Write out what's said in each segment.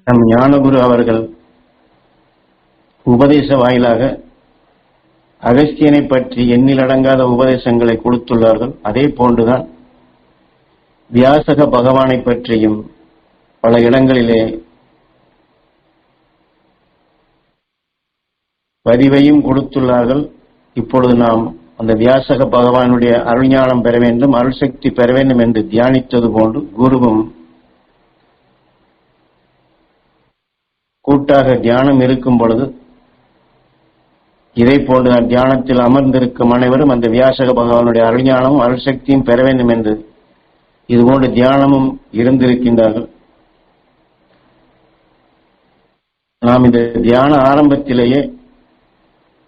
நம் ஞானகுரு அவர்கள் உபதேச வாயிலாக அகஸ்தியனை பற்றி எண்ணிலடங்காத உபதேசங்களை கொடுத்துள்ளார்கள். அதே போன்றுதான் வியாசக பகவானை பற்றியும் பல இடங்களிலே பதிவையும் கொடுத்துள்ளார்கள். இப்பொழுது நாம் அந்த வியாசக பகவானுடைய அருள்ஞானம் பெற வேண்டும், அருள் சக்தி பெற வேண்டும் என்று தியானித்தது போன்று குருவும் கூட்டாக தியானம் இருக்கும் பொழுது இதை போன்ற தியானத்தில் அமர்ந்திருக்கும் அனைவரும் அந்த வியாசக பகவானுடைய அருள்ஞானமும் அருள் சக்தியும் பெற வேண்டும் என்று இதுபோன்ற தியானமும் இருந்திருக்கின்றார்கள். நாம் இந்த தியான ஆரம்பத்திலேயே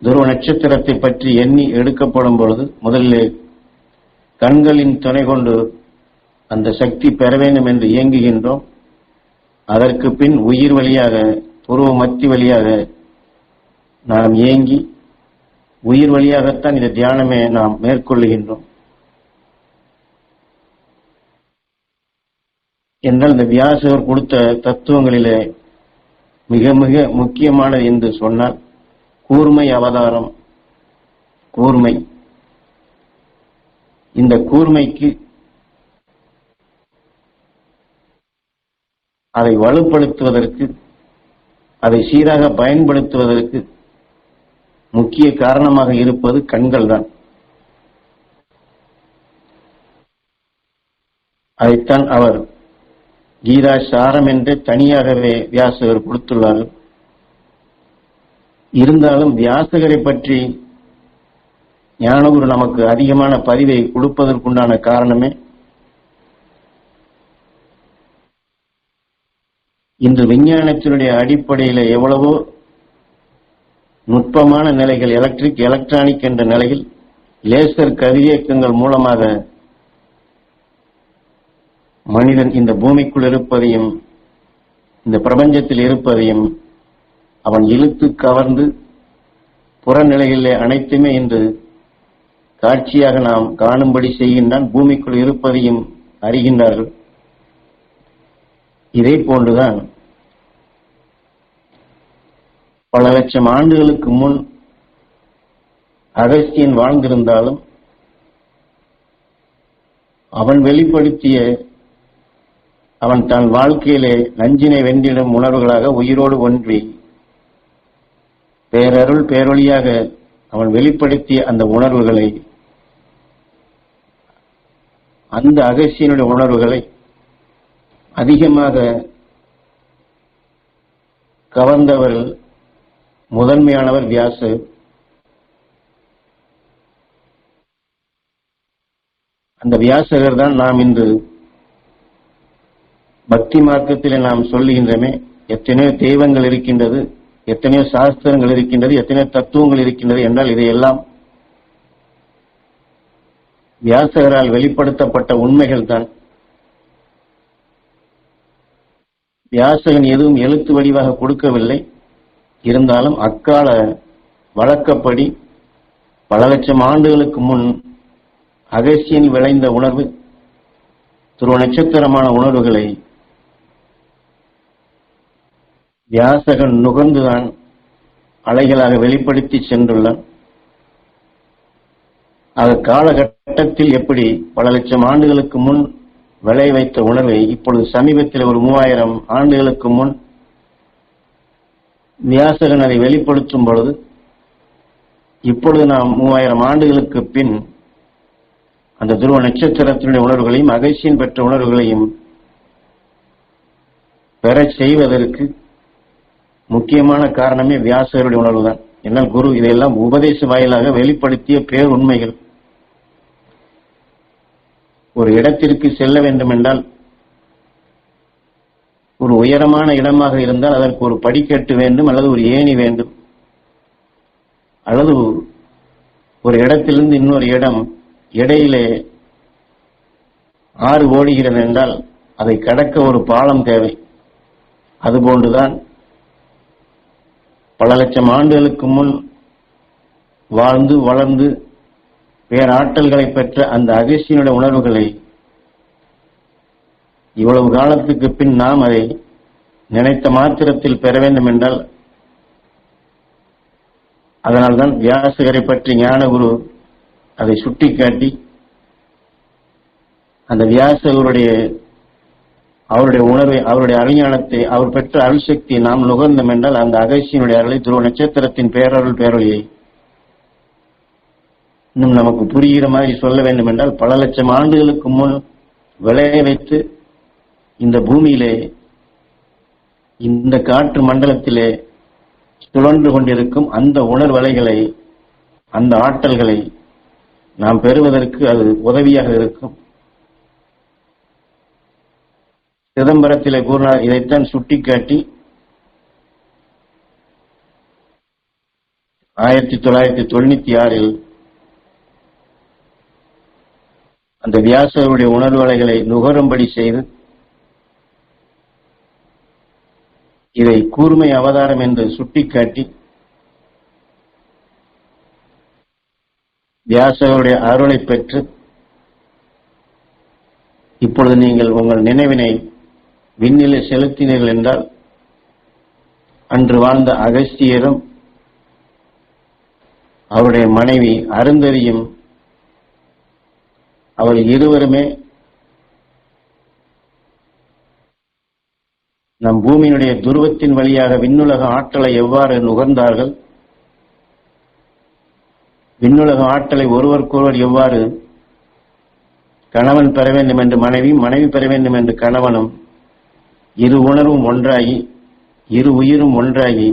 துருவ நட்சத்திரத்தை பற்றி எண்ணி எடுக்கப்படும் பொழுது முதலில் கண்களின் துணை கொண்டு அந்த சக்தி பெற வேண்டும் என்று இயங்குகின்றோம். அதற்கு பின் உயிர் வழியாக புருவ மத்தி வழியாக நாம் இயங்கி உயிர் வழியாகத்தான் இந்த தியானமே நாம் மேற்கொள்ளுகின்றோம். என்றால் இந்த வியாசகர் கொடுத்த தத்துவங்களிலே மிக மிக முக்கியமானது என்று சொன்னால் கூர்மை அவதாரம். கூர்மை, இந்த கூர்மைக்கு அதை வலுப்படுத்துவதற்கு, அதை சீராக பயன்படுத்துவதற்கு முக்கிய காரணமாக இருப்பது கண்கள் தான். அதைத்தான் அவர் கீதா சாரம் என்று தனியாகவே வியாசகர் கொடுத்துள்ளார்கள். இருந்தாலும் வியாசகரை பற்றி ஞானகுரு நமக்கு அதிகமான பதிவை கொடுப்பதற்குண்டான காரணமே இன்று விஞ்ஞானத்தினுடைய அடிப்படையில் எவ்வளவோ நுட்பமான நிலைகள், எலக்ட்ரிக் எலக்ட்ரானிக் என்ற நிலையில் லேசர் கதிரியக்கங்கள் மூலமாக மனிதன் இந்த பூமிக்குள் இருப்பதையும் இந்த பிரபஞ்சத்தில் இருப்பதையும் அவன் இழுத்து கவர்ந்து புறநிலைகளிலே அனைத்துமே இன்று காட்சியாக நாம் காணும்படி செய்கின்றான். பூமிக்குள் இருப்பதையும் அறிகின்றார்கள். இதே போன்றுதான் பல லட்சம் ஆண்டுகளுக்கு முன் அகஸ்தியன் வாழ்ந்திருந்தாலும் அவன் வெளிப்படுத்திய அவன் தன் வாழ்க்கையிலே நஞ்சினை வென்றிடும் உணர்வுகளாக உயிரோடு ஒன்றி பேரருள் பேரொழியாக அவன் வெளிப்படுத்திய அந்த உணர்வுகளை, அந்த அகஸ்தியனுடைய உணர்வுகளை அதிகமாக கவர்ந்தவர்கள் முதன்மையானவர் வியாசர். அந்த வியாசகர் தான் நாம் இன்று பக்தி மார்க்கத்தில் நாம் சொல்லுகின்றமே, எத்தனையோ தெய்வங்கள் இருக்கின்றது, எத்தனையோ சாஸ்திரங்கள் இருக்கின்றது, எத்தனையோ தத்துவங்கள் இருக்கின்றது என்றால் இதையெல்லாம் வியாசகரால் வெளிப்படுத்தப்பட்ட உண்மைகள் தான். வியாசகன் எதுவும் எழுத்து வடிவாக கொடுக்கவில்லை. இருந்தாலும் அக்கால வழக்கப்படி பல லட்சம் ஆண்டுகளுக்கு முன் அகஸ்தியன் விளைந்த உணர்வு, துருவ நட்சத்திரமான உணர்வுகளை வியாசகன் நுகர்ந்துதான் அலைகளாக வெளிப்படுத்தி சென்றுள்ளான். அது காலகட்டத்தில் எப்படி பல லட்சம் ஆண்டுகளுக்கு முன் விளை வைத்த உணர்வை இப்பொழுது சமீபத்தில் ஒரு 3000 ஆண்டுகளுக்கு முன் வியாசகன் அதை வெளிப்படுத்தும் பொழுது, இப்பொழுது நாம் 3000 ஆண்டுகளுக்கு பின் அந்த துருவ நட்சத்திரத்தினுடைய உணர்வுகளையும் அகஸ்தியன் பெற்ற உணர்வுகளையும் பெற செய்வதற்கு முக்கியமான காரணமே வியாசகருடைய உணர்வு தான். என்னால் குரு இதையெல்லாம் உபதேச வாயிலாக வெளிப்படுத்திய பேர் உண்மைகள். ஒரு இடத்திற்கு செல்ல வேண்டும் என்றால், ஒரு உயரமான இடமாக இருந்தால் அதற்கு ஒரு படிக்கட்டு வேண்டும், அல்லது ஒரு ஏணி வேண்டும், அல்லது ஒரு இடத்திலிருந்து இன்னொரு இடம் இடையிலே ஆறு ஓடுகிறது என்றால் அதை கடக்க ஒரு பாலம் தேவை. அதுபோன்றுதான் பல லட்சம் ஆண்டுகளுக்கு முன் வாழ்ந்து வளர்ந்து பேராற்றல்களை பெற்ற அந்த அகஸ்தியனுடைய உணர்வுகளை இவ்வளவு காலத்துக்கு பின் நாம் அதை நினைத்த மாத்திரத்தில் பெற வேண்டும் என்றால், அதனால்தான் வியாசகரை பற்றி ஞானகுரு அதை சுட்டிக்காட்டி அந்த வியாசகருடைய அவருடைய உணர்வை, அவருடைய அறிஞானத்தை, அவர் பெற்ற அருள் சக்தியை நாம் நுகர்ந்தோம் என்றால் அந்த அகஸ்தியனுடைய அருளை, துருவ நட்சத்திரத்தின் பேரருள் பேரொழியை இன்னும் நமக்கு புரிகிற மாதிரி சொல்ல வேண்டும் என்றால், பல லட்சம் ஆண்டுகளுக்கு முன் விளைய வைத்து இந்த பூமியிலே, இந்த காற்று மண்டலத்திலே சுழன்று கொண்டிருக்கும் அந்த உணர்வலைகளை, அந்த ஆற்றல்களை நாம் பெறுவதற்கு அது உதவியாக இருக்கும். சிதம்பரத்திலே கூறினார். இதைத்தான் சுட்டிக்காட்டி 1996 அந்த வியாசருடைய உணர்வலைகளை நுகரும்படி செய்து இதை கூர்மை அவதாரம் என்று சுட்டிக்காட்டி வியாசருடைய அருளை பெற்று இப்பொழுது நீங்கள் உங்கள் நினைவினை விண்ணிலே செலுத்தினீர்கள் என்றால், அன்று வாழ்ந்த அகஸ்தியரும் அவருடைய மனைவி அருந்ததியும் அவர்கள் இருவருமே நம் பூமியினுடைய துருவத்தின் வழியாக விண்ணுலக ஆற்றலை எவ்வாறு நுகர்ந்தார்கள், விண்ணுலக ஆற்றலை ஒருவருக்கொருவர் எவ்வாறு கணவன் பெற வேண்டும் என்று மனைவி, மனைவி பெற வேண்டும் என்று கணவனும், இரு உணர்வும் ஒன்றாகி, இரு உயிரும் ஒன்றாகி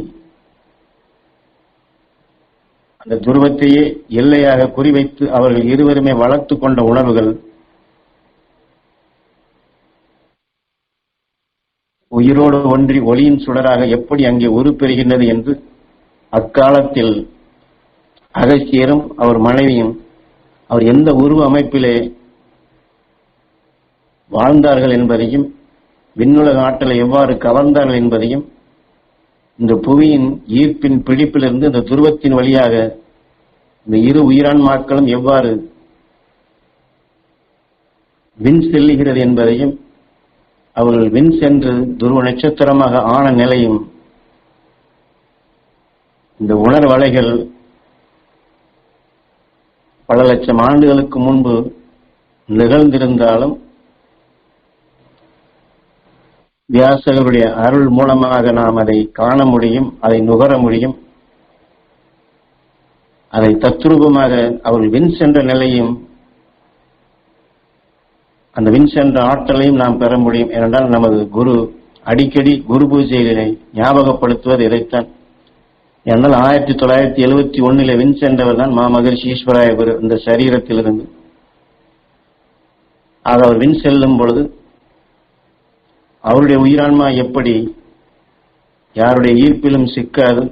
அந்த துருவத்தையே எல்லையாக குறிவைத்து அவர்கள் இருவருமே வளர்த்து கொண்ட உணர்வுகள் உயிரோடு ஒன்றி ஒளியின் சுடராக எப்படி அங்கே உருப்பெறுகின்றது என்று அக்காலத்தில் அகஸ்தியரும் அவர் மனைவியும் அவர் எந்த உருவ அமைப்பிலே வாழ்ந்தார்கள் என்பதையும், விண்ணுலக ஆற்றலை எவ்வாறு கவர்ந்தார்கள் என்பதையும், இந்த புவியின் ஈர்ப்பின் பிடிப்பிலிருந்து இந்த துருவத்தின் வழியாக இந்த இரு உயிரான்மாக்களும் எவ்வாறு விண் செல்லுகிறது என்பதையும், அவர்கள் விண் சென்று துருவ நட்சத்திரமாக ஆன நிலையும், இந்த உணர்வலைகள் பல லட்சம் ஆண்டுகளுக்கு முன்பு நிகழ்ந்திருந்தாலும் வியாசகருடைய அருள் மூலமாக நாம் அதை காண முடியும், அதை நுகர முடியும். அதை தத்ரூபமாக அவர்கள் விண் சென்ற நிலையும் அந்த விண் சென்ற ஆற்றலையும் நாம் பெற முடியும். ஏனென்றால் நமது குரு அடிக்கடி குரு பூஜைகளை ஞாபகப்படுத்துவது இதைத்தான். ஏனென்றால் 1971 விண் சென்றவர் தான் மாமகரிஷி ஈஸ்வராய குரு இந்த சரீரத்திலிருந்து. ஆக அவர் விண் செல்லும் பொழுது அவருடைய உயிரான்மா எப்படி யாருடைய ஈர்ப்பிலும் சிக்காது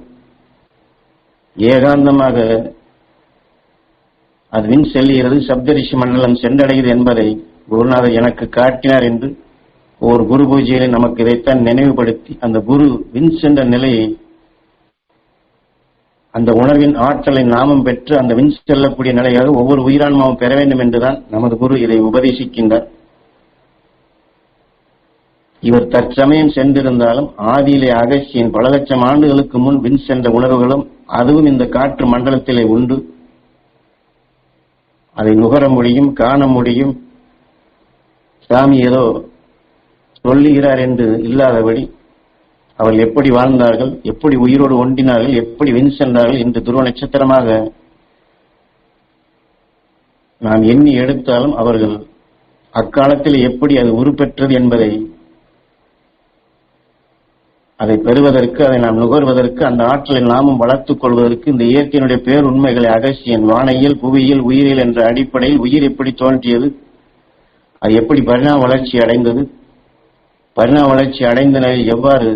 ஏகாந்தமாக அது விண் செல்லுகிறது, சப்தரிஷி மண்டலம் சென்றடைகிறது என்பதை குருநாதர் எனக்கு காட்டினார் என்று ஒரு குரு பூஜையிலே நமக்கு இதைத்தான் நினைவுபடுத்தி அந்த குரு விண் சென்ற நிலையை, அந்த உணர்வின் ஆற்றலை நாமும் பெற்று அந்த விண் செல்லக்கூடிய நிலையாக ஒவ்வொரு உயிரான்மாவும் பெற வேண்டும் என்றுதான் நமது குரு இதை உபதேசிக்கின்றார். இவர் தற்சமயம் சென்றிருந்தாலும் ஆதியிலே அகஸ்தியன் பல லட்சம் ஆண்டுகளுக்கு முன் விண் சென்ற உணர்வுகளும் அதுவும் இந்த காற்று மண்டலத்திலே உண்டு. அதை நுகர முடியும், காண முடியும். சாமி ஏதோ சொல்லுகிறார் என்று இல்லாதபடி அவர்கள் எப்படி வாழ்ந்தார்கள், எப்படி உயிரோடு ஒன்றினார்கள், எப்படி விண் சென்றார்கள் என்று துருவ நட்சத்திரமாக நாம் எண்ணி எடுத்தாலும் அவர்கள் அக்காலத்தில் எப்படி அது உருப்பெற்றது என்பதை, அதை பெறுவதற்கு, அதை நாம் நுகர்வதற்கு, அந்த ஆற்றலை நாமும் வளர்த்துக் கொள்வதற்கு இந்த இயற்கையினுடைய பேருண்மைகளை அகஸ்தியன் வானையியல், புவியியல், உயிரியல் என்ற அடிப்படையில் உயிர் எப்படி தோன்றியது, அது எப்படி பரிணாம வளர்ச்சி அடைந்தது, பரிணாம வளர்ச்சி அடைந்த நிலையில் எவ்வாறு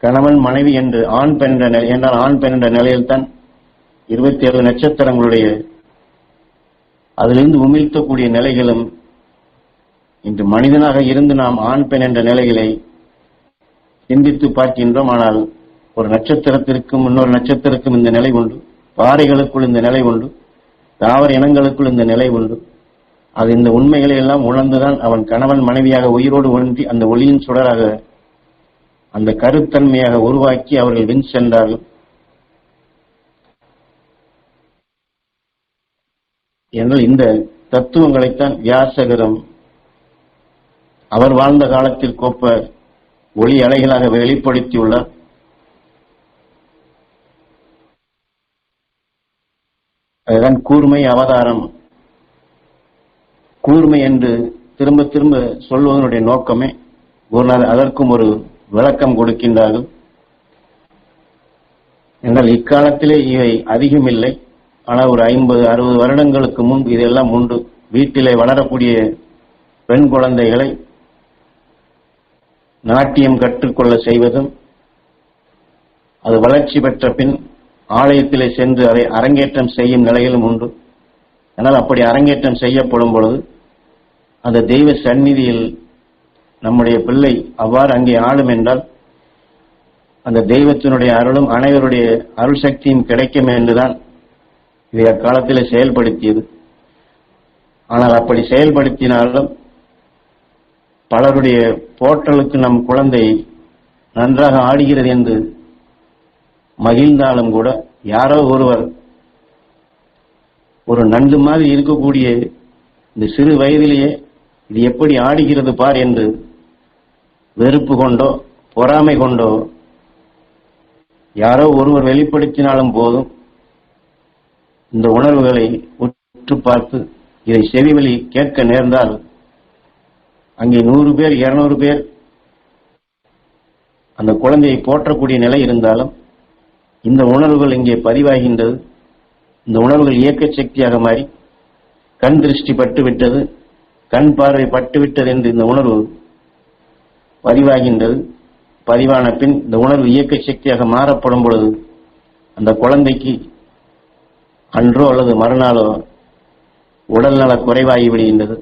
கணவன் மனைவி என்று ஆண் பெண் என்றால் ஆண் பெண் என்ற நிலையில்தான் 27 நட்சத்திரங்களுடைய அதிலிருந்து உமிழ்த்தக்கூடிய நிலைகளும் இன்று மனிதனாக இருந்து நாம் ஆண் பெண் என்ற நிலைகளை சிந்தித்து பார்க்கின்றோம். ஆனால் ஒரு நட்சத்திரத்திற்கும் இன்னொரு நட்சத்திரக்கும் இந்த நிலை உண்டு, பாறைகளுக்குள் இந்த நிலை உண்டு, தாவர இனங்களுக்குள் இந்த நிலை உண்டு. அது இந்த உண்மைகளை எல்லாம் உணர்ந்துதான் அவன் கணவன் மனைவியாக உயிரோடு ஒன்றி அந்த ஒளியின் சுடராக அந்த கருத்தன்மையாக உருவாக்கி அவர்கள் வின் சென்றார்கள். என்றால் இந்த தத்துவங்களைத்தான் வியாசகரும் அவர் வாழ்ந்த காலத்தில் கோப்ப ஒளி அலைகளாக வெளிப்படுத்தியுள்ளார். அதுதான் கூர்மை அவதாரம். கூர்மை என்று திரும்ப திரும்ப சொல்வதனுடைய நோக்கமே குருநாதர் அதற்கும் ஒரு விளக்கம் கொடுக்கின்றார்கள். என்றால் இக்காலத்திலே இவை அதிகமில்லை. ஆனால் ஒரு 50-60 வருடங்களுக்கு முன்பு இதெல்லாம் உண்டு. வீட்டிலே வளரக்கூடிய பெண் குழந்தைகளை நாட்டியம் கற்றுக்கொள்ள செய்வதும், அது வளர்ச்சி பெற்ற பின் ஆலயத்திலே சென்று அதை அரங்கேற்றம் செய்யும் நிலையிலும் உண்டு. ஆனால் அப்படி அரங்கேற்றம் செய்யப்படும் பொழுது அந்த தெய்வ சந்நிதியில் நம்முடைய பிள்ளை அவ்வாறு அங்கே ஆளும் என்றால் அந்த தெய்வத்தினுடைய அருளும் அனைவருடைய அருள் சக்தியும் கிடைக்கும் என்றுதான் இதை அக்காலத்தில் செயல்படுத்தியது. ஆனால் அப்படி செயல்படுத்தினாலும் பலருடைய போற்றலுக்கு நம் குழந்தை நன்றாக ஆடுகிறது என்று மகிழ்ந்தாலும் கூட யாரோ ஒருவர் ஒரு நண்டு மாதிரி இருக்கக்கூடிய இந்த சிறு வயதிலேயே இது எப்படி ஆடுகிறது பார் என்று வெறுப்பு கொண்டோ பொறாமை கொண்டோ யாரோ ஒருவர் வெளிப்படுத்தினாலும் போதும் இந்த உணர்வுகளை உற்று பார்த்து இதை செவிவழி கேட்க நேர்ந்தால் அங்கே 100 பேர் 200 பேர் அந்த குழந்தையை போற்றக்கூடிய நிலை இருந்தாலும் இந்த உணர்வுகள் இங்கே பதிவாகின்றது. இந்த உணர்வுகள் இயக்க சக்தியாக மாறி கண் திருஷ்டி பட்டுவிட்டது, கண் பார்வை பட்டுவிட்டது என்று இந்த உணர்வு பதிவாகின்றது. பதிவான பின் இந்த உணர்வு இயக்க சக்தியாக மாறப்படும் பொழுது அந்த குழந்தைக்கு அன்றோ அல்லது மறுநாளோ உடல்நல குறைவாகி விடுகின்றது.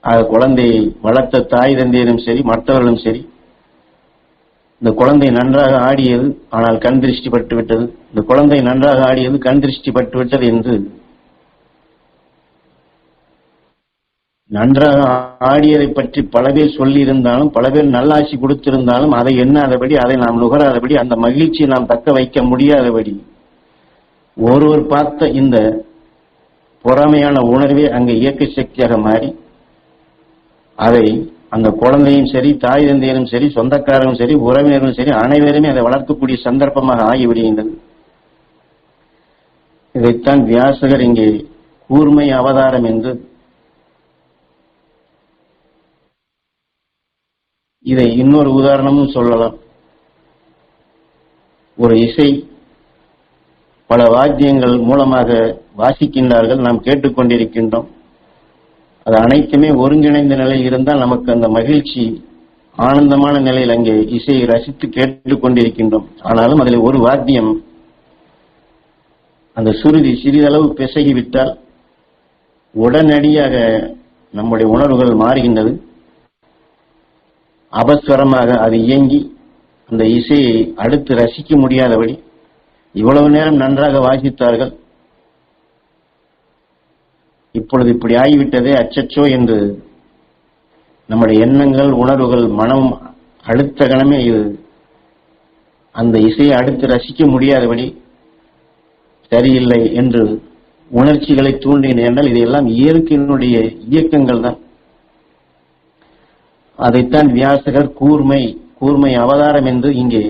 ஆக குழந்தையை வளர்த்த தாய் தந்தையரும் சரி மற்றவர்களும் சரி இந்த குழந்தை நன்றாக ஆடியது ஆனால் கண் திருஷ்டி பட்டுவிட்டது, இந்த குழந்தை நன்றாக ஆடியது கண் திருஷ்டி பட்டுவிட்டது என்று நன்றாக ஆடியதை பற்றி பல பேர் சொல்லி இருந்தாலும் பல பேர் நல்லாட்சி கொடுத்திருந்தாலும் அதை எண்ணாதபடி அதை நாம் நுகராதபடி அந்த மகிழ்ச்சியை நாம் தக்க வைக்க முடியாதபடி ஒருவர் பார்த்த இந்த பொறாமையான உணர்வே அங்கே இயக்க சக்தியாக மாறி அதை அந்த குழந்தையும் சரி தாய் தந்தையரும் சரி சொந்தக்காரரும் சரி உறவினரும் சரி அனைவருமே அதை வளர்க்கக்கூடிய சந்தர்ப்பமாக ஆகிவிடுகின்றது. இதைத்தான் வியாசகர் இங்கே கூர்மை அவதாரம் என்று இதை இன்னொரு உதாரணமும் சொல்லலாம். ஒரு இசை பல வாத்தியங்கள் மூலமாக வாசிக்கின்றார்கள், நாம் கேட்டுக்கொண்டிருக்கின்றோம். அது அனைத்துமே ஒருங்கிணைந்த நிலையில் இருந்தால் நமக்கு அந்த மகிழ்ச்சி ஆனந்தமான நிலையில் அங்கே இசையை ரசித்து கேட்டுக்கொண்டிருக்கின்றோம். ஆனாலும் அதில் ஒரு வாத்தியம் அந்த சுருதி சிறிதளவு பிசகிவிட்டால் உடனடியாக நம்முடைய உணர்வுகள் மாறுகின்றது. அபஸ்வரமாக அது இயங்கி அந்த இசையை அடுத்து ரசிக்க முடியாதபடி இவ்வளவு நேரம் நன்றாக வாசித்தார்கள், இப்பொழுது இப்படி ஆகிவிட்டதே அச்சச்சோ என்று நம்முடைய எண்ணங்கள் உணர்வுகள் மனம் அடுத்த கணமே இது அந்த இசையை அடுத்து ரசிக்க முடியாதபடி சரியில்லை என்று உணர்ச்சிகளை தூண்டின என்றால் இதையெல்லாம் இயற்கையினுடைய இயக்கங்கள் தான். அதைத்தான் வியாசகர் கூர்மை அவதாரம் என்று இங்கே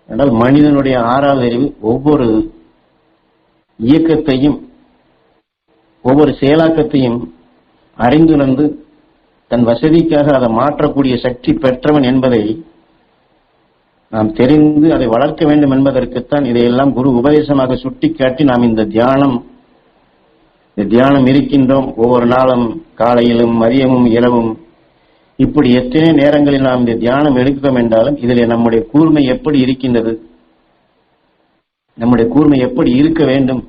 என்றால் மனிதனுடைய 6வது அறிவு ஒவ்வொரு இயக்கத்தையும் ஒவ்வொரு செயலாக்கத்தையும் அறிந்துணர்ந்து தன் வசதிக்காக அதை மாற்றக்கூடிய சக்தி பெற்றவன் என்பதை நாம் தெரிந்து அதை வளர்க்க வேண்டும் என்பதற்குத்தான் இதையெல்லாம் குரு உபதேசமாக சுட்டிக்காட்டி நாம் இந்த தியானம் இருக்கின்றோம். ஒவ்வொரு நாளும் காலையிலும் மதியமும் இரவும் இப்படி எத்தனை நேரங்களில் நாம் இந்த தியானம் எடுக்கிறோம் என்றாலும் இதில் நம்முடைய கூர்மை எப்படி இருக்கின்றது, நம்முடைய கூர்மை எப்படி இருக்க வேண்டும்,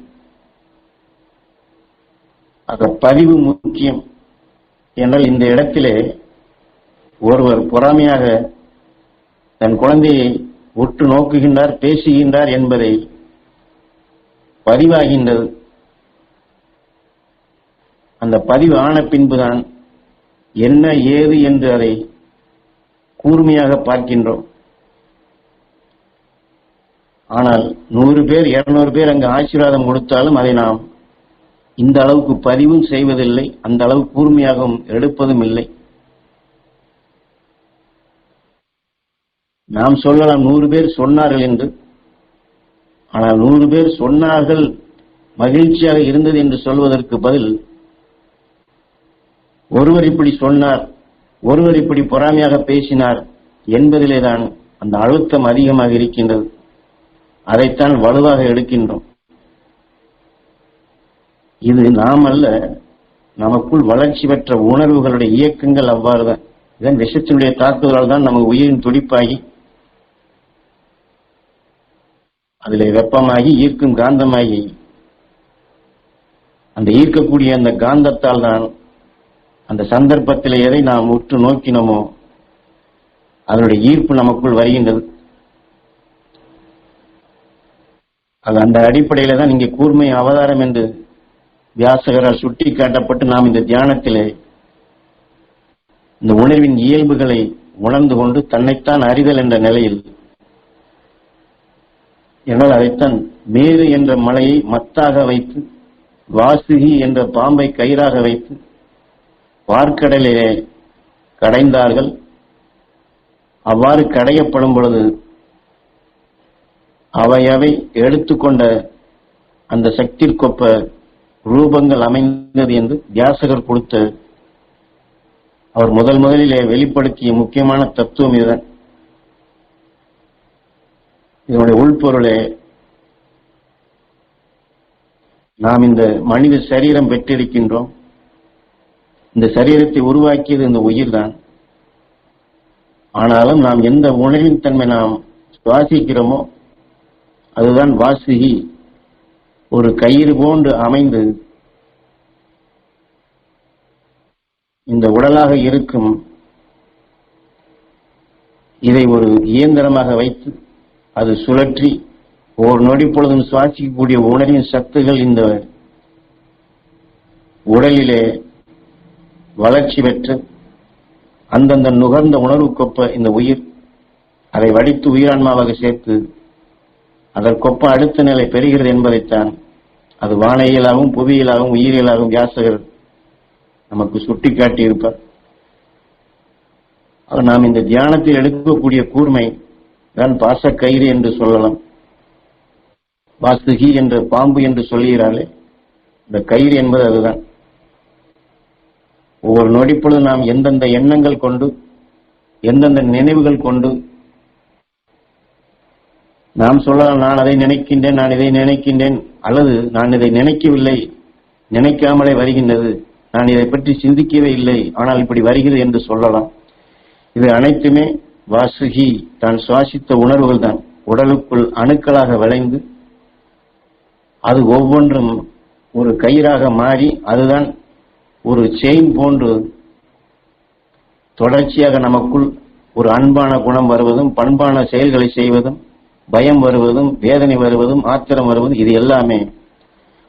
அந்த பதிவு முக்கியம். என்றால் இந்த இடத்திலே ஒருவர் பொறாமையாக தன் குழந்தையை உற்று நோக்குகின்றார், பேசுகின்றார் என்பதை பதிவாகின்றது. அந்த பதிவு ஆன பின்புதான் என்ன ஏது என்று அதை கூர்மையாக பார்க்கின்றோம். ஆனால் 100 பேர் 200 பேர் அங்கு ஆசீர்வாதம் கொடுத்தாலும் அதை நாம் இந்த அளவுக்கு பதிவும் செய்வதில்லை, அந்த அளவு கூர்மையாகவும் எடுப்பதும் இல்லை. நாம் சொல்லலாம் 100 பேர் சொன்னார்கள் என்று. ஆனால் 100 பேர் சொன்னார்கள், மகிழ்ச்சியாக இருந்தது என்று சொல்வதற்கு பதில், ஒருவர் இப்படி சொன்னார், ஒருவர் இப்படி பொறாமையாக பேசினார் என்பதிலேதான் அந்த அழுத்தம் அதிகமாக இருக்கின்றது. அதைத்தான் வலுவாக எடுக்கின்றோம். இது நாம் அல்ல, நமக்குள் வளர்ச்சி பெற்ற உணர்வுகளுடைய இயக்கங்கள் அவ்வாறுதான். இதன் விஷத்தினுடைய தாக்குதலால் தான் நமக்கு உயிரின் துடிப்பாகி அதிலே வெப்பமாகி ஈர்க்கும் காந்தமாகி அந்த ஈர்க்கக்கூடிய அந்த காந்தத்தால் தான் அந்த சந்தர்ப்பத்தில் எதை நாம் உற்று நோக்கினோமோ அதனுடைய ஈர்ப்பு நமக்குள் வருகின்றது. அது அந்த அடிப்படையில தான் இங்கே கூர்மை அவதாரம் என்று வியாசகரால் சுட்டி காட்டப்பட்டு நாம் இந்த தியானத்திலே இந்த உணர்வின் இயல்புகளை உணர்ந்து கொண்டு தன்னைத்தான் அறிதல் என்ற நிலையில், என்னால் அதைத்தான் மேரு என்ற மலையை மத்தாக வைத்து, வாசுகி என்ற பாம்பை கயிறாக வைத்து பார்க்கடலிலே கடைந்தார்கள். அவ்வாறு கடையப்படும் பொழுது அவையவை எடுத்துக்கொண்ட அந்த சக்திற்கொப்ப ரூபங்கள் அமைந்தது என்று வியாசகர் கொடுத்த அவர் முதலிலே வெளிப்படுத்திய முக்கியமான தத்துவம் இதுதான். இதனுடைய உள்பொருளே, நாம் இந்த மனித சரீரம் பெற்றிருக்கின்றோம். இந்த சரீரத்தை உருவாக்கியது இந்த உயிர் தான். ஆனாலும் நாம் எந்த உணர்வின் தன்மை நாம் சுவாசிக்கிறோமோ அதுதான் வாசுகி, ஒரு கயிறு போன்று அமைந்து இந்த உடலாக இருக்கும் இதை ஒரு இயந்திரமாக வைத்து அது சுழற்றி ஒரு நொடி பொழுதும் சுவாசிக்கக்கூடிய உணர்வின் சத்துகள் இந்த உடலிலே வளர்ச்சி பெற்று அந்தந்த நுகர்ந்த உணர்வுக்கொப்ப இந்த உயிர் அதை வடித்து உயிரான்மாவாக சேர்த்து அதற்கொப்ப அடுத்த நிலை பெறுகிறது என்பதைத்தான் அது வானியலாகவும் புவியியலாகவும் உயிரியலாகவும் வியாசகர் நமக்கு சுட்டிக்காட்டி இருப்பார். நாம் இந்த தியானத்தில் எடுக்கக்கூடிய கூர்மை தான் பாசக்கயிறு என்று சொல்லலாம். வாசுகி என்ற பாம்பு என்று சொல்கிறார்களே, இந்த கயிறு என்பது அதுதான். ஒவ்வொரு நொடிப்பொழுது நாம் எந்தெந்த எண்ணங்கள் கொண்டு எந்தெந்த நினைவுகள் கொண்டு நாம் சொல்லலாம், நான் அதை நினைக்கின்றேன், நான் இதை நினைக்கின்றேன், அல்லது நான் இதை நினைக்கவில்லை, நினைக்காமலே வருகின்றது, நான் இதை பற்றி சிந்திக்கவே இல்லை, ஆனால் இப்படி வருகிறது என்று சொல்லலாம். இது அனைத்துமே வாசுகி தான் சுவாசித்த உணர்வுகள் தான் உடலுக்குள் அணுக்களாக விளைந்து அது ஒவ்வொன்றும் ஒரு கயிறாக மாறி அதுதான் ஒரு செயின் போன்று தொடர்ச்சியாக நமக்குள் ஒரு அன்பான குணம் வருவதும், பண்பான செயல்களை செய்வதும், பயம் வருவதும், வேதனை வருவதும், ஆத்திரம் வருவதும், இது எல்லாமே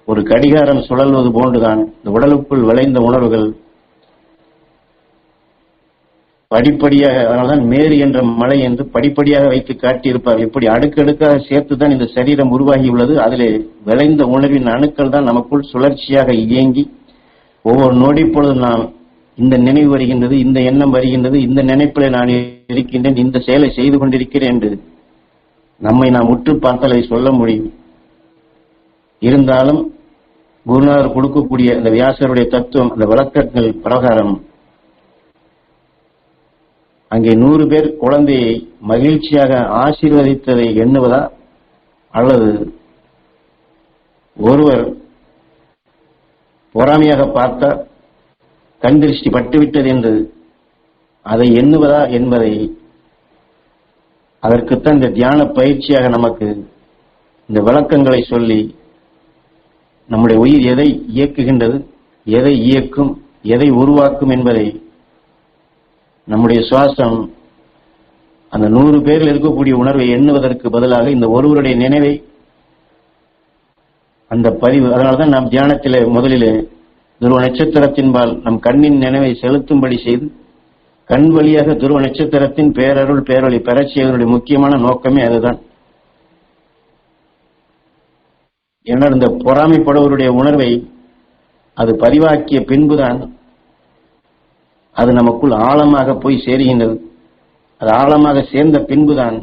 ஒரு கடிகாரம் சுழல்வது போன்றுதான் இந்த உடலுக்குள் விளைந்த உணர்வுகள் படிப்படியாக, அதனால்தான் மேரு என்ற மலை என்று படிப்படியாக வைத்து காட்டியிருப்பார். இப்படி அடுக்கடுக்காக சேர்த்துதான் இந்த சரீரம் உருவாகியுள்ளது. அதிலே விளைந்த உணர்வின் அணுக்கள் தான் நமக்குள் சுழற்சியாக இயங்கி ஒவ்வொரு நொடி பொழுது நாம் இந்த நினைவு வருகின்றது, இந்த எண்ணம் வருகின்றது, இந்த நினைப்பில் நான் இருக்கின்றேன், இந்த செயலை செய்து கொண்டிருக்கிறேன் என்று நம்மை நாம் உற்று பார்த்தால் அதை சொல்ல முடியும். இருந்தாலும் குருநாதர் கொடுக்கக்கூடிய அந்த வியாசருடைய தத்துவம், அந்த விளக்கங்கள் பிரகாரம் அங்கே 100 பேர் குழந்தையை மகிழ்ச்சியாக ஆசீர்வதித்ததை எண்ணுவதா, அல்லது ஒருவர் பொறாமையாக பார்த்தார், கண் திருஷ்டி பட்டுவிட்டது என்று அதை எண்ணுவதா என்பதை, அதற்குத்தான் இந்த தியான பயிற்சியாக நமக்கு இந்த விளக்கங்களை சொல்லி நம்முடைய உயிர் எதை இயக்குகின்றது, எதை இயக்கும், எதை உருவாக்கும் என்பதை நம்முடைய சுவாசம் அந்த 100 பேரில் இருக்கக்கூடிய உணர்வை எண்ணுவதற்கு பதிலாக இந்த ஒருவருடைய நினைவை அந்த பதிவு, அதனால்தான் நாம் தியானத்திலே முதலிலே துருவ நட்சத்திரத்தின்பால் நம் கண்ணின் நினைவை செலுத்தும்படி செய்து கண் வழியாக துருவ நட்சத்திரத்தின் பேரருள் பேரொளி பெறச் செய்வதனுடைய முக்கியமான நோக்கமே அதுதான். ஏன்னா இந்த பொறாமைப்படுவருடைய உணர்வை அது பதிவாக்கிய பின்புதான் அது நமக்குள் ஆழமாக போய் சேருகின்றது. அது ஆழமாக சேர்ந்த பின்புதான்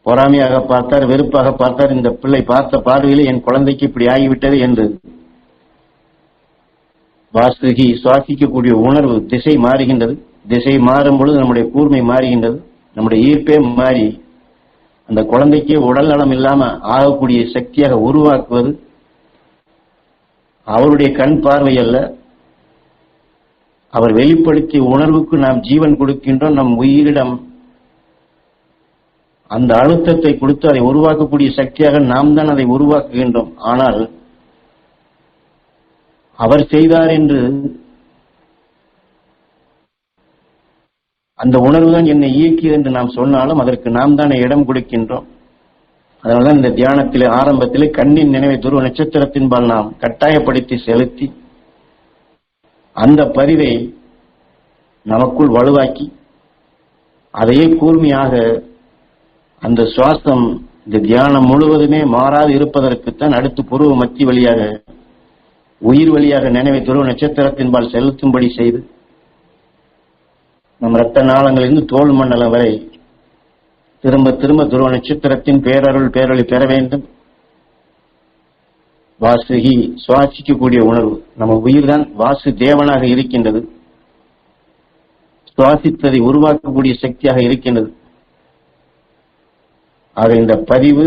பொறாமையாக பார்த்தார், வெறுப்பாக பார்த்தார், இந்த பிள்ளை பார்த்த பார்வையிலே என் குழந்தைக்கு இப்படி ஆகிவிட்டது என்று வாசுகி சுவாசிக்கக்கூடிய உணர்வு திசை மாறுகின்றது. திசை மாறும் பொழுது நம்முடைய கூர்மை மாறுகின்றது, நம்முடைய ஈர்ப்பே மாறி அந்த குழந்தைக்கு உடல் நலம் இல்லாம ஆகக்கூடிய சக்தியாக உருவாக்குவது அவருடைய கண் பார்வை அல்ல, அவர் வெளிப்படுத்திய உணர்வுக்கு நாம் ஜீவன் கொடுக்கின்றோம். நம் உயிரிடம் அந்த அழுத்தத்தை கொடுத்து அதை உருவாக்கக்கூடிய சக்தியாக நாம் தான் அதை உருவாக்குகின்றோம். ஆனால் அவர் செய்தார் என்று அந்த உணர்வுதான் என்னை இயக்கியது என்று நாம் சொன்னாலும் அதற்கு நாம் தானே இடம் கொடுக்கின்றோம். அதனால்தான் இந்த தியானத்திலே ஆரம்பத்திலே கண்ணின் நினைவை துருவ நட்சத்திரத்தின்பால் நாம் கட்டாயப்படுத்தி செலுத்தி அந்த பதிவை நமக்குள் வலுவாக்கி அதையே கூர்மையாக அந்த சுவாசம் இந்த தியானம் முழுவதுமே மாறாது இருப்பதற்குத்தான் அடுத்து புருவ மத்தி வழியாக உயிர் வழியாக நினைவை துருவ நட்சத்திரத்தின்பால் செலுத்தும்படி செய்து நம் இரத்த நாளங்களிலிருந்து தோல் மண்டலம் வரை திரும்ப திரும்ப துருவ நட்சத்திரத்தின் பேரருள் பேரொளி பெற வேண்டும். வாசுகி சுவாசிக்கக்கூடிய உணர்வு, நம்ம உயிர் தான் வாசு தேவனாக இருக்கின்றது, சுவாசித்ததை உருவாக்கக்கூடிய சக்தியாக இருக்கின்றது. ஆக இந்த பதிவு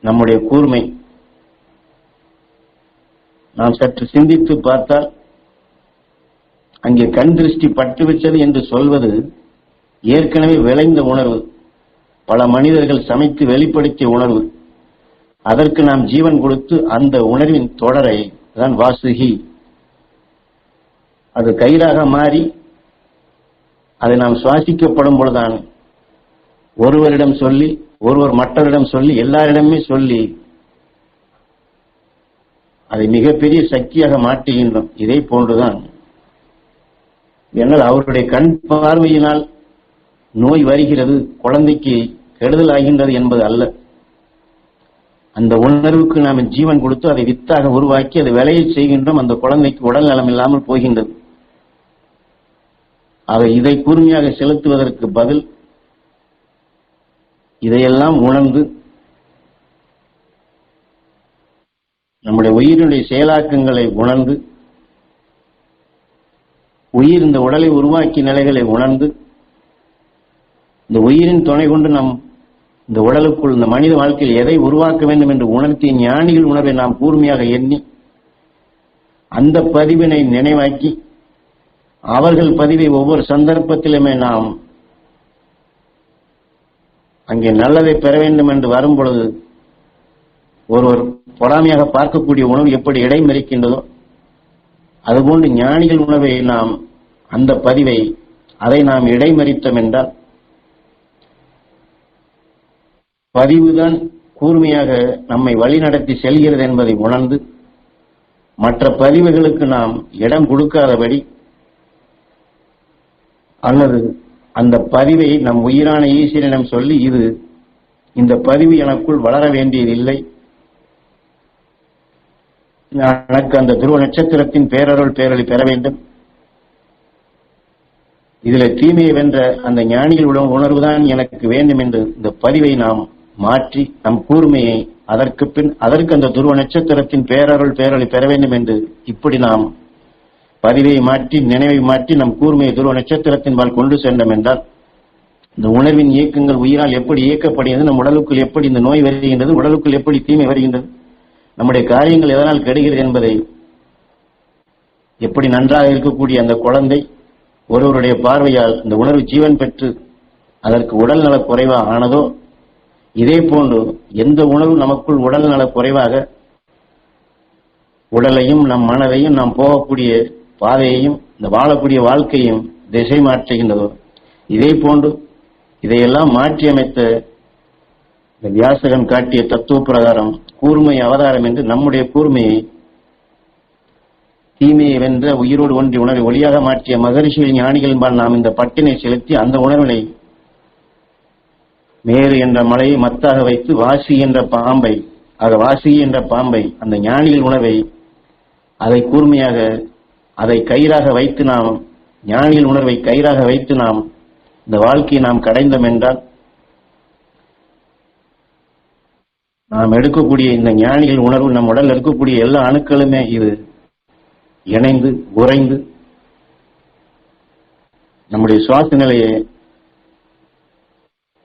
நம்முடைய கூர்மை நாம் சற்று சிந்தித்து பார்த்தால் அங்கே கண் திருஷ்டி பட்டுவிட்டது என்று சொல்வது ஏற்கனவே விளைந்த உணர்வு, பல மனிதர்கள் சமைத்து வெளிப்படுத்திய உணர்வு. அதற்கு நாம் ஜீவன் கொடுத்து அந்த உணர்வின் தொடரை தான் வாசுகி அது கயிறாக மாறி அதை நாம் சுவாசிக்கப்படும் பொழுதுதான் ஒருவரிடம் சொல்லி ஒருவர் மற்றவரிடம் சொல்லி எல்லாரிடமே சொல்லி அதை மிகப்பெரிய சக்தியாக மாற்றுகின்றோம். இதே போன்றுதான் என்னால் அவருடைய கண் பார்வையினால் நோய் வருகிறது, குழந்தைக்கு கெடுதல் ஆகின்றது என்பது அல்ல. அந்த உணர்வுக்கு நாம் ஜீவன் கொடுத்து அதை வித்தாக உருவாக்கி அதை விளைய செய்கின்றோம். அந்த குழந்தைக்கு உடல் நலம் இல்லாமல் போகின்றது. ஆக இதை கூர்மையாக செலுத்துவதற்கு பதில் இதையெல்லாம் உணர்ந்து நம்முடைய உயிரினுடைய செயலாக்கங்களை உணர்ந்து உயிர் இந்த உடலை உருவாக்கிய நிலைகளை உணர்ந்து இந்த உயிரின் துணை கொண்டு நாம் இந்த உடலுக்குள் இந்த மனித வாழ்க்கையில் எதை உருவாக்க வேண்டும் என்று உணர்த்திய ஞானிகள் உணர்வை நாம் கூர்மையாக எண்ணி அந்த பதிவினை நினைவாக்கி அவர்கள் பதிவை ஒவ்வொரு சந்தர்ப்பத்திலுமே நாம் அங்கே நல்லதை பெற வேண்டும் என்று வரும் பொழுது ஒருவர் பொறாமையாக பார்க்கக்கூடிய உணவு எப்படி இடைமறிக்கின்றதோ அதுபோன்று ஞானிகள் உணவை நாம் அந்த பதிவை அதை நாம் இடைமறித்தோம் என்றால் பதிவுதான் கூர்மையாக நம்மை வழிநடத்தி செல்கிறது என்பதை உணர்ந்து மற்ற பதிவுகளுக்கு நாம் இடம் கொடுக்காதபடி அல்லது அந்த பதிவை நம் உயிரான ஈஸ்வரனிடம் சொல்லி இது இந்த பதிவு எனக்குள் வளர வேண்டியதில்லை, எனக்கு அந்த துருவ நட்சத்திரத்தின் பேரருள் பேரொளி பெற வேண்டும், இதில் தீமையை வென்ற அந்த ஞானிகள் உணர்வுதான் எனக்கு வேண்டும் என்று இந்த பதிவை நாம் மாற்றி நம் கூர்மையை அதற்கு அந்த துருவ நட்சத்திரத்தின் பேரருள் பேரொளி பெற வேண்டும் என்று இப்படி நாம் பதிவை மாற்றி நினைவை மாற்றி நம் கூர்மையை துருவ நட்சத்திரத்தின்பால் கொண்டு சென்றோம் என்றால் இந்த உணர்வின் இயக்கங்கள் உயிரால் எப்படி இயக்கப்படுகிறது, நம் உடலுக்குள் எப்படி இந்த நோய் வருகின்றது, உடலுக்குள் எப்படி தீமை வருகின்றது, நம்முடைய காரியங்கள் எதனால் கெடுகிறது என்பதை எப்படி நன்றாக இருக்கக்கூடிய அந்த குழந்தை ஒருவருடைய பார்வையால் இந்த உணர்வு ஜீவன் பெற்று அதற்கு உடல் நல குறைவா ஆனதோ இதே போன்று எந்த உணர்வு நமக்குள் உடல் நல குறைவாக உடலையும் நம் மனதையும் நாம் போகக்கூடிய பாதையையும் இந்த வாழக்கூடிய வாழ்க்கையும் திசை மாற்றுகின்றதோ இதே போன்று இதையெல்லாம் மாற்றியமைத்த இந்த வியாசகன் காட்டிய தத்துவ பிரகாரம் கூர்மை அவதாரம் என்று நம்முடைய கூர்மையை தீமையை வென்ற உயிரோடு ஒன்றி உணர்வை ஒளியாக மாற்றிய மகரிஷிகள் ஞானிகளின்பால் நாம் இந்த பட்டினை செலுத்தி அந்த உணர்வினை மேரு என்ற மலையை மத்தாக வைத்து வாசி என்ற பாம்பை அந்த ஞானிகள் உணர்வை அதை கூர்மையாக அதை கயிறாக வைத்து நாம் ஞானிகள் உணர்வை கயிறாக வைத்து நாம் இந்த வாழ்க்கையை நாம் கடைந்தோம் என்றால் நாம் எடுக்கக்கூடிய இந்த ஞானிகள் உணர்வு நம் உடல் இருக்கக்கூடிய எல்லா அணுக்களுமே இது இணைந்து உறைந்து நம்முடைய சுவாச நிலையை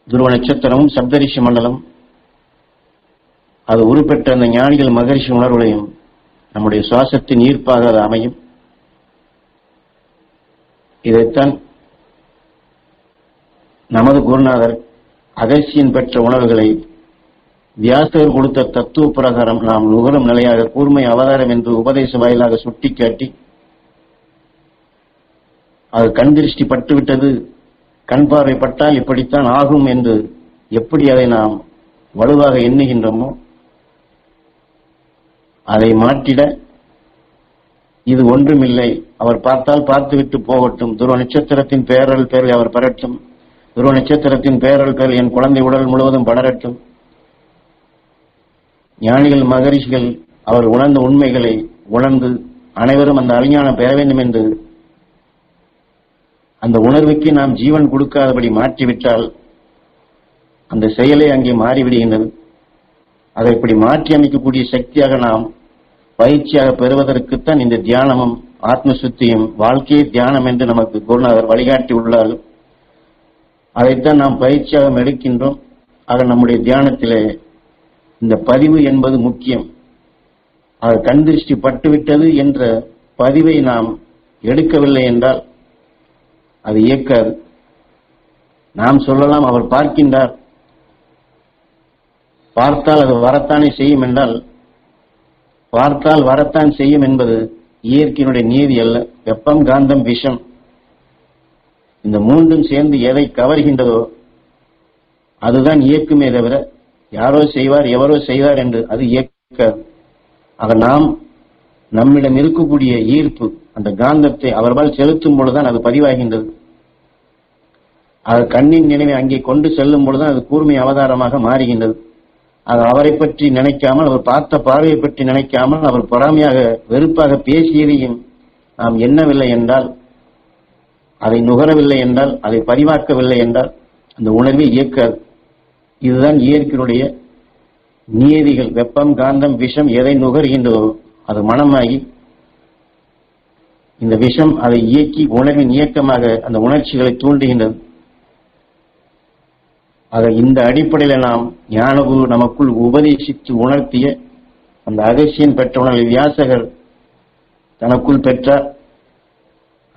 துருவ நட்சத்திரமும் சப்தரிஷி மண்டலம் அது உருப்பெற்ற அந்த ஞானிகள் மகரிஷி உணர்வுகளையும் நம்முடைய சுவாசத்தின் ஈர்ப்பாக அது அமையும். இதைத்தான் நமது குருநாதர் அகசியன் பெற்ற உணர்வுகளை வியாசர் கொடுத்த தத்துவ பிரகாரம் நாம் நுகரும் நிலையாக கூர்மை அவதாரம் என்று உபதேச வாயிலாக சுட்டிக்காட்டி அது கண் திருஷ்டி பட்டுவிட்டது, கண் பார்வைப்பட்டால் இப்படித்தான் ஆகும் என்று எப்படி அதை நாம் வலுவாக எண்ணுகின்றோமோ அதை மாற்றிட இது ஒன்றுமில்லை, அவர் பார்த்தால் பார்த்துவிட்டு போகட்டும், துருவ நட்சத்திரத்தின் பேரல் பேரல் அவர் பெறட்டும், துருவ நட்சத்திரத்தின் பேரல் பேரல் என் குழந்தை உடல் முழுவதும் படரட்டும். ஞானிகள் மகரிஷிகள் அவர் உணர்ந்த உண்மைகளை உணர்ந்து அனைவரும் அந்த அவிஞானம் பெற வேண்டும் என்று அந்த உணர்வுக்கு நாம் ஜீவன் கொடுக்காதபடி மாற்றிவிட்டால் அந்த செயலை அங்கே மாறிவிடுகின்றது. அதை இப்படி மாற்றி அமைக்கக்கூடிய சக்தியாக நாம் பயிற்சியாக பெறுவதற்குத்தான் இந்த தியானமும் ஆத்ம சுத்தியும் வாழ்க்கையை தியானம் என்று நமக்கு குருநாதர் வழிகாட்டி உள்ளார்கள். அதைத்தான் நாம் பயிற்சியாக எடுக்கின்றோம். ஆக நம்முடைய தியானத்திலே இந்த பதிவு என்பது முக்கியம். அது கண் திருஷ்டி பட்டுவிட்டது என்ற பதிவை நாம் எடுக்கவில்லை என்றால் அது இயக்காது. நாம் சொல்லலாம் அவர் பார்க்கின்றார், பார்த்தால் அது வரத்தானே செய்யும் என்றால் பார்த்தால் வரத்தான் செய்யும் என்பது இயற்கையினுடைய நீதி அல்ல. வெப்பம், காந்தம், விஷம் இந்த மூன்றும் சேர்ந்து எதை கவர்கின்றதோ அதுதான் இயக்குமே தவிர யாரோ செய்வார் எவரோ செய்வார் என்று அது இயக்காது. ஆக நாம் நம்மிடம் இருக்கக்கூடிய ஈர்ப்பு அந்த காந்தத்தை அவர்பால் செலுத்தும் பொழுதுதான் அது பதிவாகின்றது. அது கண்ணின் நினைவை அங்கே கொண்டு செல்லும் பொழுதுதான் அது கூர்மை அவதாரமாக மாறுகின்றது. அது அவரை பற்றி நினைக்காமல், அவர் பார்த்த பார்வையை பற்றி நினைக்காமல், அவர் பொறாமையாக வெறுப்பாக பேசியதையும் நாம் எண்ணவில்லை என்றால், அதை நுகரவில்லை என்றால், அதை பதிவாக்கவில்லை என்றால் அந்த உணர்வை இயக்காது. இதுதான் இயற்கையினுடைய நியதிகள். வெப்பம், காந்தம், விஷம் எதை நுகர்கின்றதோ அது மனமாகி இந்த விஷம் அதை இயக்கி உணர்வின் இயக்கமாக அந்த உணர்ச்சிகளை தூண்டுகின்றது. ஆக இந்த அடிப்படையில் நாம் ஞானகுரு நமக்குள் உபதேசித்து உணர்த்திய அந்த அகசியன் பெற்ற உணர்வை வியாசகர் தனக்குள் பெற்றார்.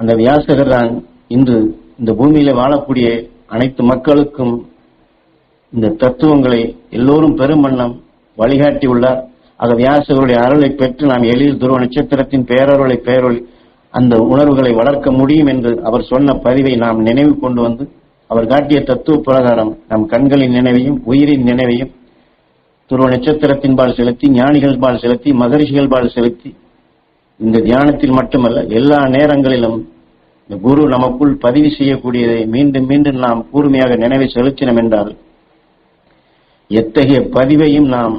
அந்த வியாசகர் தான் இன்று இந்த பூமியில வாழக்கூடிய அனைத்து மக்களுக்கும் இந்த தத்துவங்களை எல்லோரும் பெரும் வண்ணம் வழிகாட்டி உள்ளார். ஆக வியாசகருடைய அருளை பெற்று நாம் எளிதில் துருவ நட்சத்திரத்தின் பேரருளை பேரொழி அந்த உணர்வுகளை வளர்க்க முடியும் என்று அவர் சொன்ன பதிவை நாம் நினைவு கொண்டு வந்து அவர் காட்டிய தத்துவ பிரகாரம் நம் கண்களின் நினைவையும் உயிரின் நினைவையும் துருவ நட்சத்திரத்தின் பால் செலுத்தி, ஞானிகள் பால் செலுத்தி, மகரிஷிகள் பால் செலுத்தி இந்த தியானத்தில் மட்டுமல்ல எல்லா நேரங்களிலும் இந்த குரு நமக்குள் பதிவு செய்யக்கூடியதை மீண்டும் மீண்டும் நாம் கூர்மையாக நினைவை செலுத்தினோம் என்றால் எத்தகைய பதிவையும் நாம்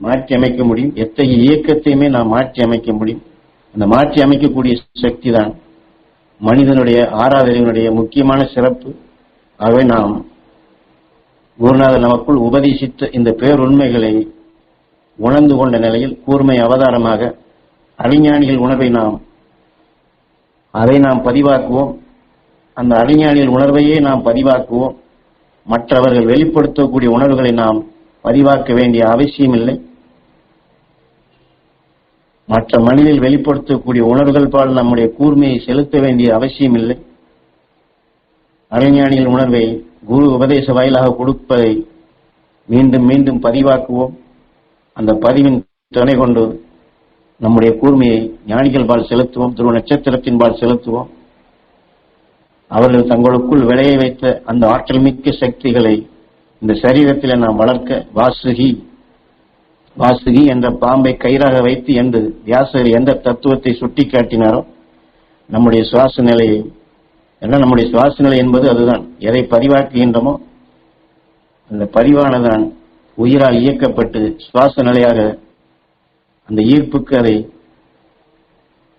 மாற்றி அமைக்க முடியும், எத்தகைய இயக்கத்தையுமே நாம் மாற்றி அமைக்க முடியும். அந்த மாற்றி அமைக்கக்கூடிய சக்தி தான் மனிதனுடைய ஆராதனையினுடைய முக்கியமான சிறப்பு. ஆகவே நாம் குருநாதர் நமக்குள் உபதேசித்த இந்த பேருண்மைகளை உணர்ந்து கொண்ட நிலையில் கூர்மை அவதாரமாக அறிஞானிகள் உணர்வை அதை நாம் பதிவாக்குவோம். அந்த அறிஞானிகள் உணர்வையே நாம் பதிவாக்குவோம். மற்றவர்கள் வெளிப்படுத்தக்கூடிய உணர்வுகளை நாம் பதிவாக்க வேண்டிய அவசியமில்லை. மற்ற மனிதர்கள் வெளிப்படுத்தக்கூடிய உணர்வுகள் பால் நம்முடைய கூர்மையை செலுத்த வேண்டிய அவசியமில்லை. அறிஞானிகள் உணர்வை குரு உபதேச வாயிலாக கொடுப்பதை மீண்டும் மீண்டும் பதிவாக்குவோம். அந்த பதிவின் துணை கொண்டு நம்முடைய கூர்மையை ஞானிகள் பால் செலுத்துவோம், துருவ நட்சத்திரத்தின் பால் செலுத்துவோம். அவர்கள் தங்களுக்குள் விளைய வைத்த அந்த ஆற்றல் மிக்க சக்திகளை இந்த சரீரத்தில் நாம் வளர்க்க வாசுகி வாசுகி என்ற பாம்பை கயிறாக வைத்து என்று வியாசர் எந்த தத்துவத்தை சுட்டிக்காட்டினாரோ நம்முடைய சுவாச நிலையை, நம்முடைய சுவாச நிலை என்பது அதுதான். எதை பதிவாக்குகின்றமோ அந்த பதிவானதான் உயிரால் இயக்கப்பட்டு சுவாச நிலையாக அந்த ஈர்ப்புக்கு அதை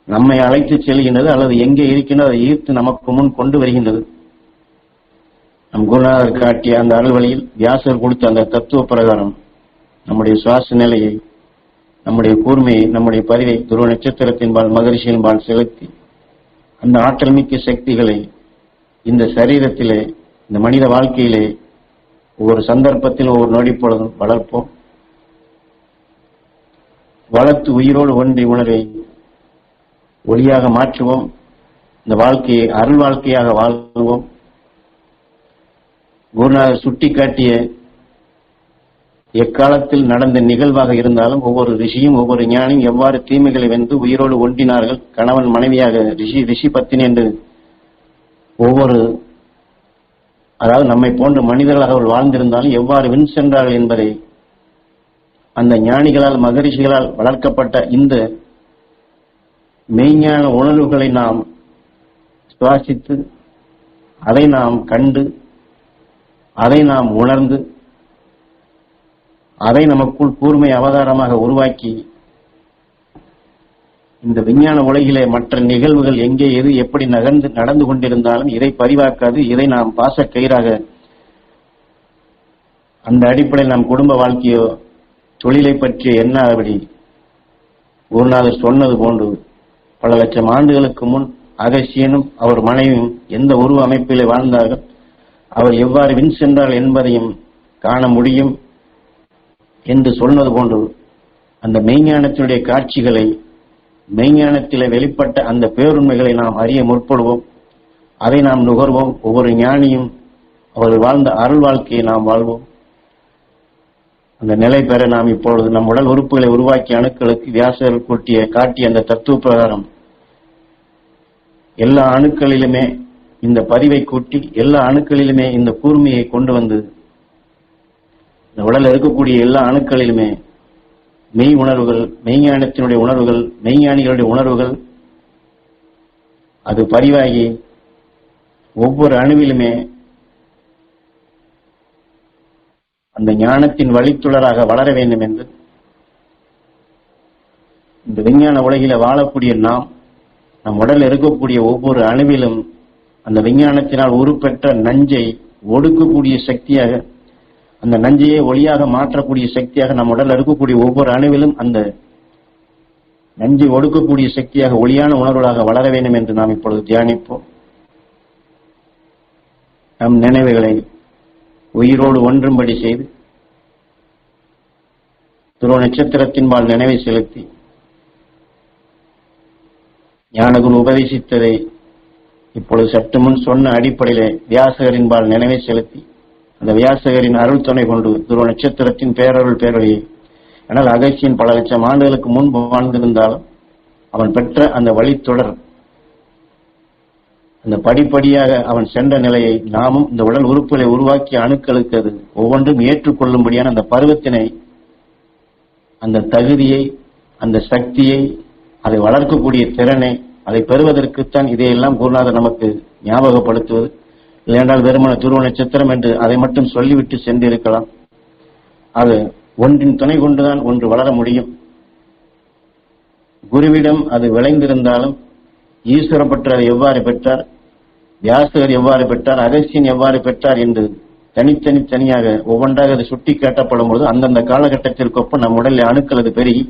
நம்மை அழைத்து செல்கின்றது, அல்லது எங்கே இருக்கின்றோ அதை ஈர்த்து நமக்கு முன் கொண்டு வருகின்றது. நம் குருநாதர் காட்டிய அந்த அருள் வழியில் வியாசர் கொடுத்த அந்த தத்துவ பிரகாரம் நம்முடைய சுவாச நிலையை, நம்முடைய கூர்மையை, நம்முடைய பதிவை துருவ நட்சத்திரத்தின்பால் மகரிஷியின்பால் செலுத்தி அந்த ஆற்றல் மிக்க சக்திகளை இந்த சரீரத்திலே, இந்த மனித வாழ்க்கையிலே ஒவ்வொரு சந்தர்ப்பத்தில் ஒவ்வொரு நொடி பொழுதும் வளர்ப்போம். வளர்த்து உயிரோடு ஒன்றி உணர்வை ஒளியாக மாற்றுவோம். இந்த வாழ்க்கையை அருள் வாழ்க்கையாக வாழ்வோம். குருநாதர் சுட்டிக்காட்டிய எக்காலத்தில் நடந்த நிகழ்வாக இருந்தாலும் ஒவ்வொரு ரிஷியும் ஒவ்வொரு ஞானியும் எவ்வாறு தீமைகளை வென்று உயிரோடு ஒன்றினார்கள், கணவன் மனைவியாக ரிஷி பத்தினி என்று ஒவ்வொரு, அதாவது நம்மை போன்ற மனிதர்களாக அவர்கள் வாழ்ந்திருந்தாலும் எவ்வாறு வின் சென்றார்கள் என்பதை அந்த ஞானிகளால் மகரிஷிகளால் வளர்க்கப்பட்ட இந்த மெய்ஞான உணர்வுகளை நாம் சுவாசித்து அதை நாம் கண்டு அதை நாம் உணர்ந்து அதை நமக்குள் கூர்மை அவதாரமாக உருவாக்கி இந்த விஞ்ஞான உலகிலே மற்ற நிகழ்வுகள் எங்கே எது எப்படி நடந்து கொண்டிருந்தாலும் இதை பதிவாக்காது, இதை நாம் பாசக்கயிறாக அந்த அடிப்படையில் நாம் குடும்ப வாழ்க்கையோ தொழிலை பற்றிய எண்ணாதபடி குருநாதர் சொன்னது போன்று பல லட்சம் ஆண்டுகளுக்கு முன் அகசியனும் அவர் மனைவியும் எந்த உருவ அமைப்பிலே வாழ்ந்தார்கள், அவர் எவ்வாறு வின் சென்றார் என்பதையும் காண முடியும் என்று சொன்னது போன்று அந்த மெய்ஞானத்தினுடைய காட்சிகளை, மெய்ஞானத்திலே வெளிப்பட்ட அந்த பேருண்மைகளை நாம் அறிய முற்படுவோம். அதை நாம் நுகர்வோம். ஒவ்வொரு ஞானியும் அவர்கள் வாழ்ந்த அருள் வாழ்க்கையை நாம் வாழ்வோம். அந்த நிலை பெற நாம் இப்பொழுது நம் உடல் உறுப்புகளை உருவாக்கிய அணுக்களுக்கு வியாசர் காட்டிய அந்த தத்துவ பிரகாரம் எல்லா அணுக்களிலுமே இந்த பதிவை கூட்டி எல்லா அணுக்களிலுமே இந்த கூர்மையை கொண்டு வந்து இந்த உடலில் இருக்கக்கூடிய எல்லா அணுக்களிலுமே மெய் உணர்வுகள், மெய்ஞானத்தினுடைய உணர்வுகள், மெய்ஞானிகளுடைய உணர்வுகள் அது பதிவாகி ஒவ்வொரு அணுவிலுமே அந்த ஞானத்தின் வழித்துளராக வளர வேண்டும் என்று இந்த விஞ்ஞான உலகில வாழக்கூடிய நாம் நம் உடலில் இருக்கக்கூடிய ஒவ்வொரு அணுவிலும் அந்த விஞ்ஞானத்தினால் உருப்பெற்ற நஞ்சை ஒடுக்கக்கூடிய சக்தியாக, அந்த நஞ்சையை ஒளியாக மாற்றக்கூடிய சக்தியாக நம் உடலில் இருக்கக்கூடிய ஒவ்வொரு அணுவிலும் அந்த நஞ்சை ஒடுக்கக்கூடிய சக்தியாக ஒளியான உணர்வுகளாக வளர வேண்டும் என்று நாம் இப்பொழுது தியானிப்போம். நம் நினைவுகளை உயிரோடு ஒன்றும்படி செய்து துருவ நட்சத்திரத்தின்பால் நினைவை செலுத்தி ஞானகுரு உபதேசித்ததை இப்பொழுது சற்று முன் சொன்ன அடிப்படையிலே வியாசகரின்பால் நினைவை செலுத்தி அந்த வியாசகரின் அருள் துணை கொண்டு துருவ நட்சத்திரத்தின் பேரருள் பேரொழியை, ஆனால் அகசியன் பல லட்சம் ஆண்டுகளுக்கு முன்பு வாழ்ந்திருந்தாலும் அவன் பெற்ற அந்த வழித்தொடர், அந்த படிப்படியாக அவன் சென்ற நிலையை நாமும் இந்த உடல் உறுப்புகளை உருவாக்கிய அணுக்களுக்கு அது ஒவ்வொன்றும் ஏற்றுக்கொள்ளும்படியான அந்த பருவத்தினை, அந்த தகுதியை, அந்த சக்தியை, அதை வளர்க்கக்கூடிய திறனை, அதை பெறுவதற்குத்தான் இதையெல்லாம் குருநாதர் நமக்கு ஞாபகப்படுத்துவது. இல்லையென்றால் வெறுமன துருவ நட்சத்திரம் என்று அதை மட்டும் சொல்லிவிட்டு சென்றிருக்கலாம். அது ஒன்றின் துணை கொண்டுதான் ஒன்று வளர முடியும். குருவிடம் அது விளைந்திருந்தாலும் ஈஸ்வரப்பற்று அதை எவ்வாறு பெற்றார், வியாசகர் எவ்வாறு பெற்றார், அகசியன் எவ்வாறு பெற்றார் என்று தனியாக ஒவ்வொன்றாக அது சுட்டி காட்டப்படும் பொழுது அந்தந்த காலகட்டத்திற்கொப்ப நம் உடலில் அணுக்கள் அது பெருகி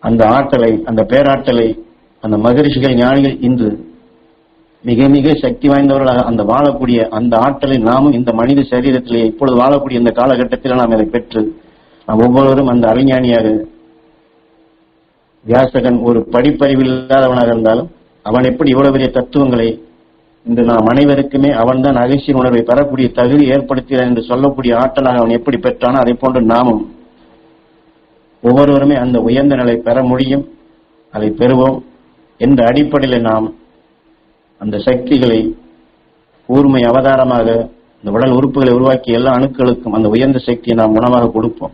அந்த ஆற்றலை, அந்த பேராற்றலை அந்த மகரிஷிகள் ஞானிகள் இன்று மிக மிக சக்தி வாய்ந்தவர்களாக அந்த வாழக்கூடிய அந்த ஆற்றலை நாமும் இந்த மனித சரீரத்திலே இப்பொழுது வாழக்கூடிய இந்த காலகட்டத்தில் நாம் இதை பெற்று நாம் ஒவ்வொருவரும் அந்த அறிஞானியாக, வியாசகன் ஒரு படிப்பறிவு இல்லாதவனாக இருந்தாலும் அவன் எப்படி இவ்வளவு பெரிய தத்துவங்களை இன்று நாம் அனைவருக்குமே அவன்தான் அகசிய உணர்வை பெறக்கூடிய தகுதி ஏற்படுத்தினான் என்று சொல்லக்கூடிய ஆற்றலாக அவன் எப்படி பெற்றானோ அதை போன்று நாமும் ஒவ்வொருவருமே அந்த உயர்ந்த நிலை பெற முடியும். அதை பெறுவோம் என்ற அடிப்படையில் நாம் அந்த சக்திகளை கூர்மை அவதாரமாக இந்த உடல் உறுப்புகளை உருவாக்கிய எல்லா அணுக்களுக்கும் அந்த உயர்ந்த சக்தியை நாம் உணவாக கொடுப்போம்.